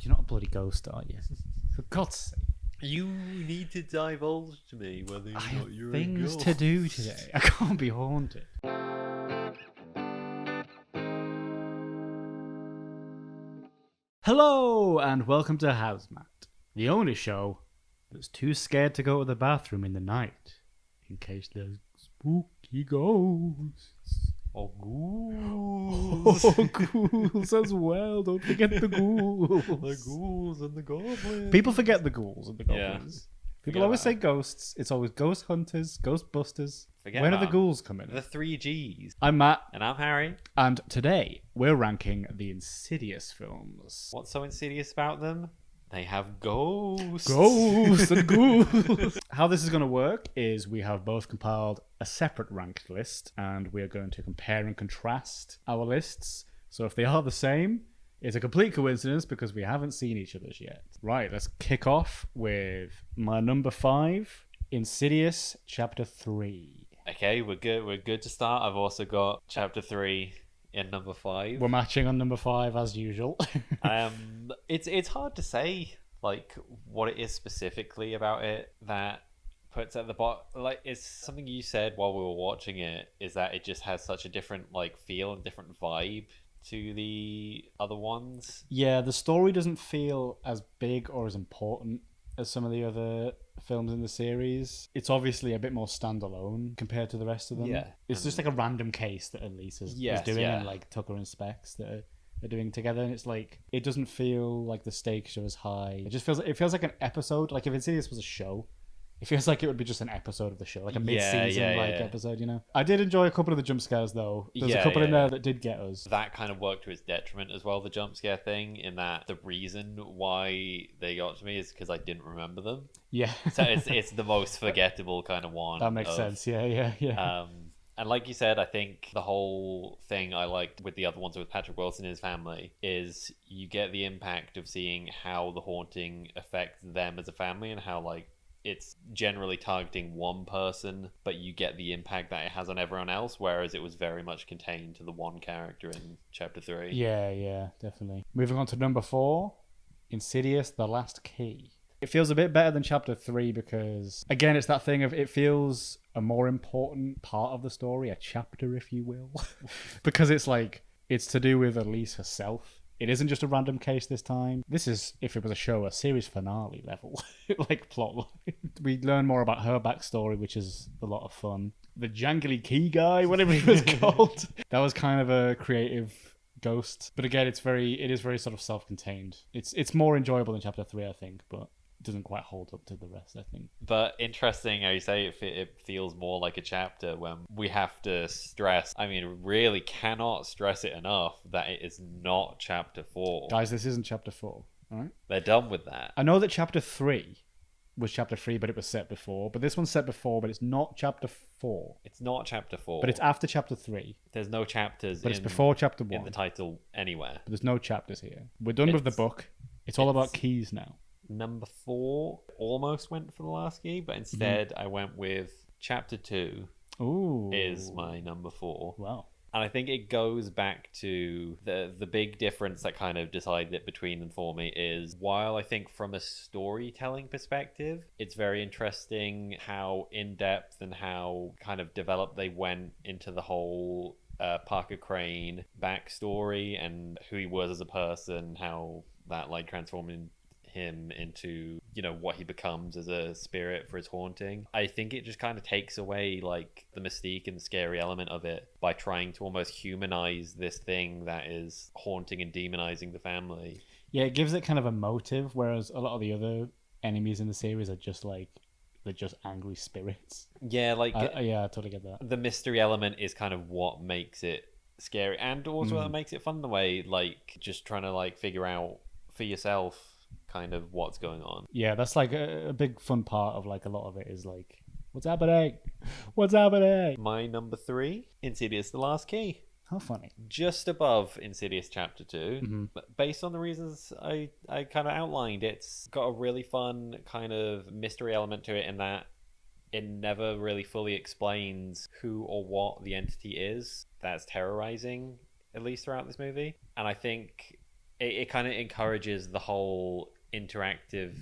You're not a bloody ghost, are you? For God's sake. You need to divulge to me whether or I not have you're things a ghost. to do today. I can't be haunted. Hello, and welcome to HAZMAT, the only show that's too scared to go to the bathroom in the night, in case there's spooky ghosts. Or ghouls. Oh, ghouls as well. Don't forget the ghouls. The ghouls and the goblins. People forget the ghouls and the goblins. People Forget always about say it. ghosts. It's always ghost hunters, ghostbusters. Forget When are about the ghouls coming? The 3 Gs. I'm Matt, And I'm Harry. and today we're ranking the Insidious films. What's so insidious about them? They have ghosts. Ghosts and ghouls. How this is going to work is we have both compiled a separate ranked list, and we are going to compare and contrast our lists. So if they are the same, it's a complete coincidence because we haven't seen each other's yet. Right, let's kick off with my number 5, Insidious Chapter 3. Okay, we're good. We're good to start. I've also got Chapter 3 in number 5. We're matching on number 5 as usual. It's hard to say like what it is specifically about it that puts at the bottom. Like, it's something you said while we were watching it, is that it just has such a different like feel and different vibe to the other ones. Yeah, the story doesn't feel as big or as important as some of the other films in the series. It's obviously a bit more standalone compared to the rest of them. Yeah. It's just like a random case that Elise is doing, and like Tucker and Specs that are doing together, and it's like, it doesn't feel like the stakes are as high. It feels like an episode. Like if Insidious was a show, it feels like it would be just an episode of the show, like a mid-season episode, you know? I did enjoy a couple of the jump scares, though. There's a couple in there that did get us. That kind of worked to its detriment as well, the jump scare thing, in that the reason why they got to me is because I didn't remember them. Yeah. So it's the most forgettable kind of one. That makes sense. Yeah. And like you said, I think the whole thing I liked with the other ones with Patrick Wilson and his family is you get the impact of seeing how the haunting affects them as a family, and how like it's generally targeting one person, but you get the impact that it has on everyone else, whereas it was very much contained to the one character in Chapter 3. Yeah, definitely. Moving on to number 4, Insidious, The Last Key. It feels a bit better than Chapter 3 because, again, it's that thing of, it feels a more important part of the story, a chapter, if you will. Because it's like, it's to do with Elise herself. It isn't just a random case this time. This is, if it was a show, a series finale level, like plot line. We learn more about her backstory, which is a lot of fun. The jangly key guy, whatever he was called, that was kind of a creative ghost. But again, it is very sort of self-contained. It's more enjoyable than Chapter 3, I think, but it doesn't quite hold up to the rest, I think. But interesting how you say it feels more like a chapter, when we have to stress, I mean, really cannot stress it enough, that it is not Chapter 4. Guys, this isn't Chapter 4, all right? They're done with that. I know that Chapter 3 was Chapter 3, but it was set before. But this one's set before, but it's not Chapter 4. It's not Chapter 4. But it's after Chapter 3. There's no chapters But it's before Chapter 1. in the title anywhere. But there's no chapters here. We're done with the book. It's all about keys now. Number 4 almost went for the last key, but instead I went with Chapter 2. Ooh. Is my number 4. Wow. And I think it goes back to the big difference that kind of decided it between them for me is, while I think from a storytelling perspective, it's very interesting how in-depth and how kind of developed they went into the whole Parker Crane backstory and who he was as a person, how that like transformed him into, you know, what he becomes as a spirit for his haunting. I think it just kind of takes away like the mystique and the scary element of it by trying to almost humanize this thing that is haunting and demonizing the family. Yeah, it gives it kind of a motive, whereas a lot of the other enemies in the series are just like, they're just angry spirits. Yeah, like yeah, I totally get that. The mystery element is kind of what makes it scary, and also what makes it fun in the way, like just trying to like figure out for yourself kind of what's going on. Yeah, that's like a big fun part of like a lot of it is like, what's happening? What's happening? My number 3, Insidious, The Last Key. How funny. Just above Insidious Chapter 2. Mm-hmm. But based on the reasons I kind of outlined, it's got a really fun kind of mystery element to it, in that it never really fully explains who or what the entity is that's terrorizing, at least throughout this movie. And I think it kind of encourages the whole interactive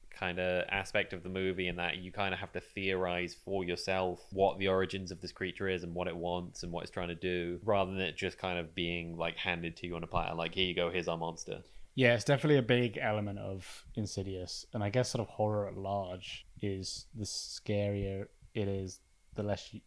kind of aspect of the movie, in that you kind of have to theorize for yourself what the origins of this creature is and what it wants and what it's trying to do, rather than it just kind of being like handed to you on a platter, like, here you go, here's our monster. Yeah, it's definitely a big element of Insidious, and I guess sort of horror at large is the scarier it is, the less you...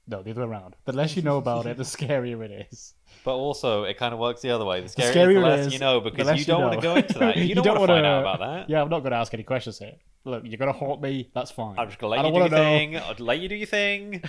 No, the other way around. The less you know about it, the scarier it is. But also, it kind of works the other way. The The scarier, scarier the it less is, you know, the because less you don't you want know. to go into that. You don't want to find out about that. Yeah, I'm not going to ask any questions here. Look, you're going to haunt me. That's fine. I'm just gonna I let don't you do wanna your know. thing. I'll let you do your thing.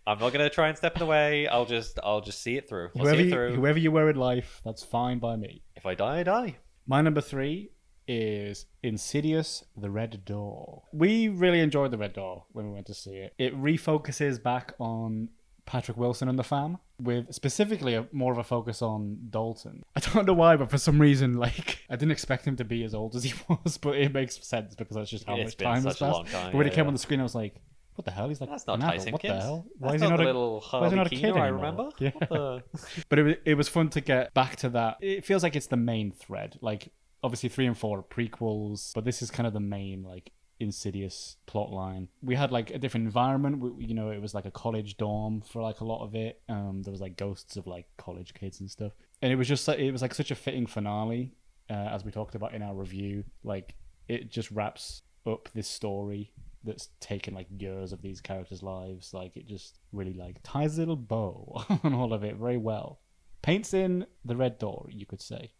I'm not gonna try and step in the way. I'll just see it through. I'll see it through. Whoever you were in life, that's fine by me. If I die, I die. My number 3 is Insidious: The Red Door. We really enjoyed The Red Door when we went to see it. It refocuses back on Patrick Wilson and the fam, with specifically more of a focus on Dalton. I don't know why, but for some reason, like, I didn't expect him to be as old as he was, but it makes sense because that's just how It's much been time such has a passed. long time, But when yeah, it came yeah. on the screen, I was like, what the hell? He's like, That's not an adult. Tyson What Kids. the hell? That's not the little why is he Harley not a kid Keener I anymore? remember. Yeah. What the... But it was fun to get back to that. It feels like it's the main thread. Like, obviously 3 and 4 are prequels, but this is kind of the main, like, Insidious plot line. We had like a different environment. It was like a college dorm for like a lot of it. There was like ghosts of like college kids and stuff, and it was like such a fitting finale, as we talked about in our review. Like, it just wraps up this story that's taken like years of these characters' lives. Like, it just really like ties a little bow on all of it very well. Paints in the red door, you could say.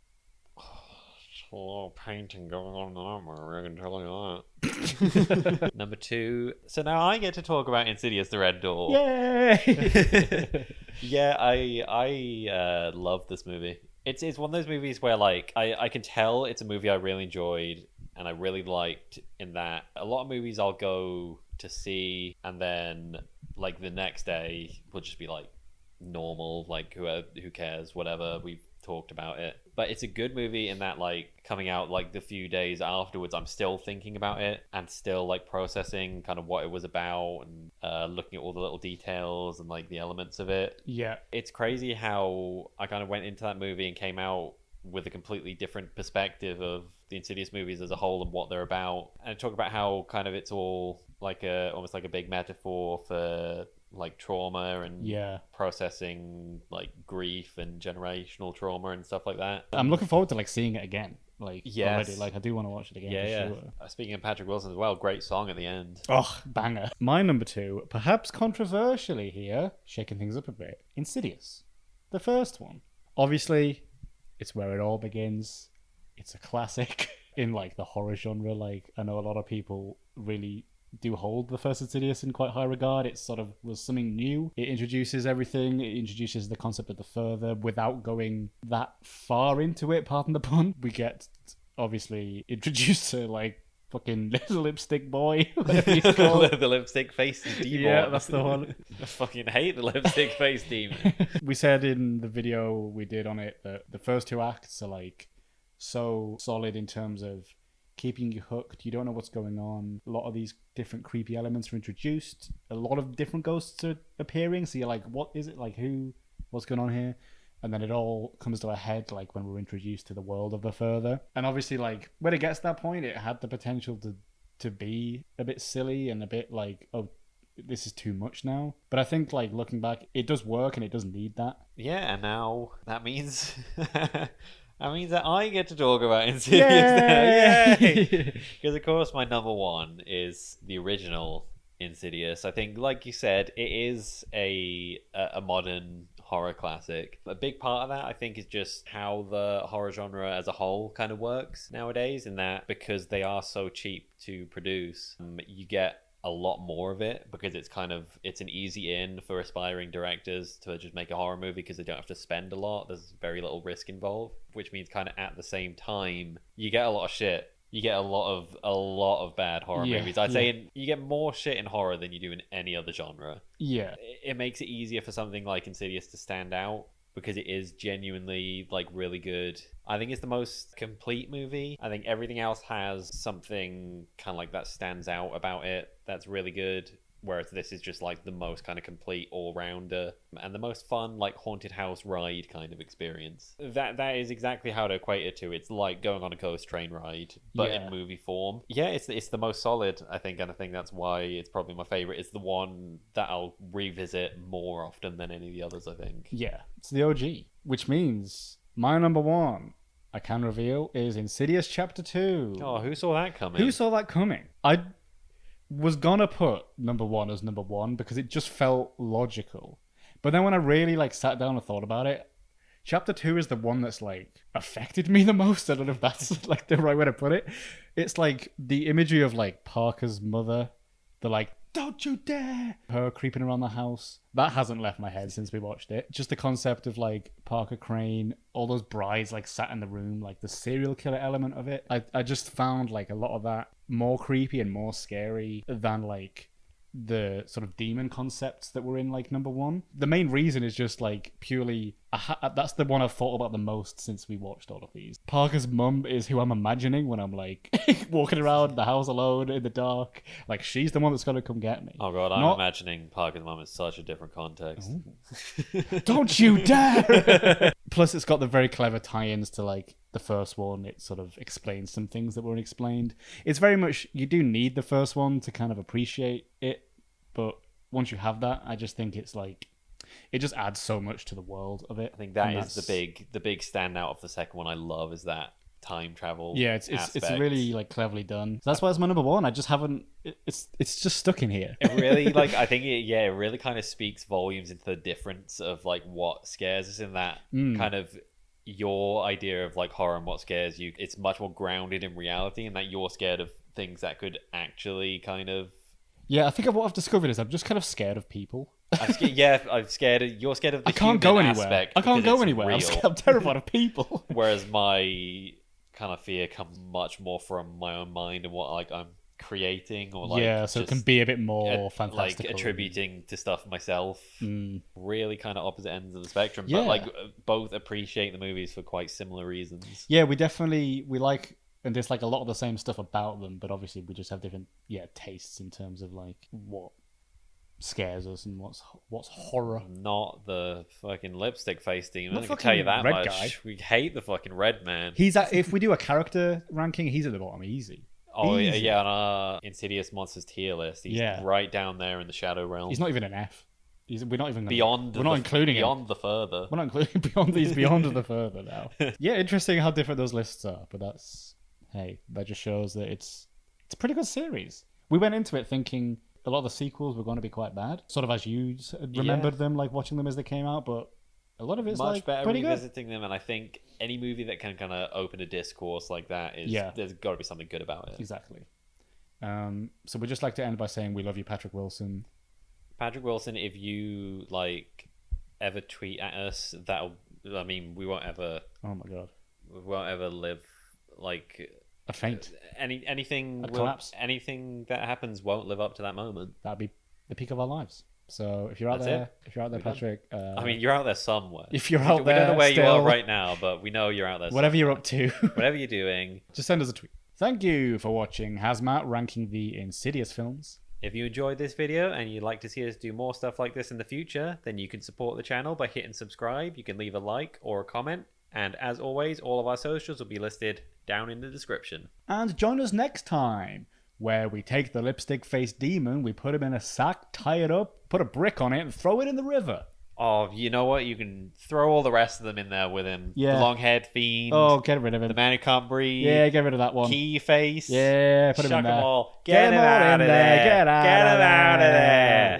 A lot of painting going on in that movie, I can tell you that. Number 2. So now I get to talk about Insidious: The Red Door. Yay! Yeah, I love this movie. It's one of those movies where, like, I can tell it's a movie I really enjoyed and I really liked, in that a lot of movies I'll go to see and then like the next day will just be like normal, like who cares, whatever, we've talked about it. But it's a good movie in that, like, coming out like the few days afterwards, I'm still thinking about it and still like processing kind of what it was about, and looking at all the little details and like the elements of it. Yeah. It's crazy how I kind of went into that movie and came out with a completely different perspective of the Insidious movies as a whole and what they're about. And I talk about how kind of it's all like almost like a big metaphor for like trauma and processing like grief and generational trauma and stuff like that. I'm looking forward to like seeing it again. Like, yes. already. Like, I do want to watch it again. Yeah, for yeah. Sure. Speaking of Patrick Wilson as well, great song at the end. Oh, banger. My number 2, perhaps controversially here, shaking things up a bit, Insidious. The first one. Obviously, it's where it all begins. It's a classic in like the horror genre. Like, I know a lot of people really do hold the first Insidious in quite high regard. It sort of was something new. It introduces everything. It introduces the concept of the further without going that far into it, pardon the pun. We get obviously introduced to like fucking little lipstick boy, whatever he's called. The lipstick face demon. Yeah, that's the one. I fucking hate the lipstick face demon. We said in the video we did on it that the first 2 acts are like so solid in terms of keeping you hooked. You don't know what's going on. A lot of these different creepy elements are introduced. A lot of different ghosts are appearing. So you're like, what is it? Like, what's going on here? And then it all comes to a head, like, when we're introduced to the world of the further. And obviously, like, when it gets to that point, it had the potential to be a bit silly and a bit like, oh, this is too much now. But I think, like, looking back, it does work and it does need that. Yeah, and now that means... That means that I get to talk about Insidious now. Yay! Because, of course, my number 1 is the original Insidious. I think, like you said, it is a modern horror classic. A big part of that, I think, is just how the horror genre as a whole kind of works nowadays, in that because they are so cheap to produce, you get a lot more of it because it's an easy in for aspiring directors to just make a horror movie because they don't have to spend a lot. There's very little risk involved, which means kind of at the same time you get a lot of shit. You get a lot of bad horror movies. I'd say you get more shit in horror than you do in any other genre. Yeah. It makes it easier for something like Insidious to stand out because it is genuinely like really good. I think it's the most complete movie. I think everything else has something kind of like that stands out about it that's really good. whereas this is just like the most kind of complete all-rounder and the most fun like haunted house ride kind of experience. That is exactly how to equate it to. It's like going on a ghost train ride, but in movie form. Yeah, it's the most solid, I think, and I think that's why it's probably my favorite. It's the one that I'll revisit more often than any of the others, I think. Yeah, it's the OG, which means my number one, I can reveal, is Insidious Chapter 2. Oh, who saw that coming? Who saw that coming? I was gonna put number one as number one because it just felt logical. But then when I really like sat down and thought about it, Chapter 2 is the one that's like affected me the most. I don't know if that's like the right way to put it. It's like the imagery of like Parker's mother, the like, don't you dare, her creeping around the house. That hasn't left my head since we watched it. Just the concept of like Parker Crane, all those brides like sat in the room, like the serial killer element of it. I just found like a lot of that more creepy and more scary than like the sort of demon concepts that were in like number one. The main reason is just like purely that's the one I've thought about the most since we watched all of these. Parker's mum is who I'm imagining when I'm like walking around the house alone in the dark. Like she's the one that's gonna come get me. Oh god, I'm imagining Parker's mum in such a different context. Don't you dare! Plus, it's got the very clever tie-ins to like the first one. It sort of explains some things that weren't explained. It's very much, you do need the first one to kind of appreciate it, but once you have that, I just think it's like, it just adds so much to the world of it. I think that is the big standout of the second one I love, is that time travel. Yeah, it's really like cleverly done. So that's why it's my number one. I just haven't, it's just stuck in here. It really like, I think it really kind of speaks volumes into the difference of like what scares us in that kind of your idea of like horror and what scares you. It's much more grounded in reality, and that you're scared of things that could actually kind of. Yeah, I think what I've discovered is I'm just kind of scared of people. I'm scared you're scared of the I can't go anywhere. aspect. I can't go anywhere. I'm terrified of people. Whereas my kind of fear comes much more from my own mind and what like I'm creating, or like so it can be a bit more fantastical, like attributing to stuff myself. Really kind of opposite ends of the spectrum, Yeah. but like both appreciate the movies for quite similar reasons. Yeah, we like and dislike a lot of the same stuff about them, but obviously we just have different tastes in terms of like what scares us and what's horror. Not the fucking lipstick face demon. Not I can tell you that red much. Guy. We hate the fucking red man. He's at, if we do a character ranking, he's at the bottom, easy. Oh Easy. yeah, on our Insidious Monsters tier list, he's right down there in the shadow realm. He's not even an F. We're not even beyond. We're not including beyond him. The further. We're not including beyond. He's beyond the further now. Yeah, interesting how different those lists are. But that just shows that it's a pretty good series. We went into it thinking a lot of the sequels were going to be quite bad, sort of as you remembered them, like watching them as they came out. But a lot of it's much like better pretty revisiting them, and I think any movie that can kind of open a discourse like that is there's got to be something good about it. Exactly. So we'd just like to end by saying we love you, Patrick Wilson. Patrick Wilson, if you like ever tweet at us, we won't ever. Oh my god. We won't ever live like a faint. Anything collapse. Anything that happens won't live up to that moment. That'd be the peak of our lives. So if you're out there, Patrick, you're out there somewhere. If you're out there, we don't know where you are right now, but we know you're out there. Whatever you're up to, whatever you're doing, just send us a tweet. Thank you for watching HAZMAT ranking the Insidious films. If you enjoyed this video and you'd like to see us do more stuff like this in the future, then you can support the channel by hitting subscribe. You can leave a like or a comment. And as always, all of our socials will be listed down in the description. And join us next time, where we take the lipstick-faced demon, we put him in a sack, tie it up, put a brick on it, and throw it in the river. Oh, you know what? You can throw all the rest of them in there with him. Yeah. The long-haired fiend. Oh, get rid of him. The man who can't breathe. Yeah, get rid of that one. Key face. Yeah, put him in there. Chuck them all. Get him out of there. Get him out of there.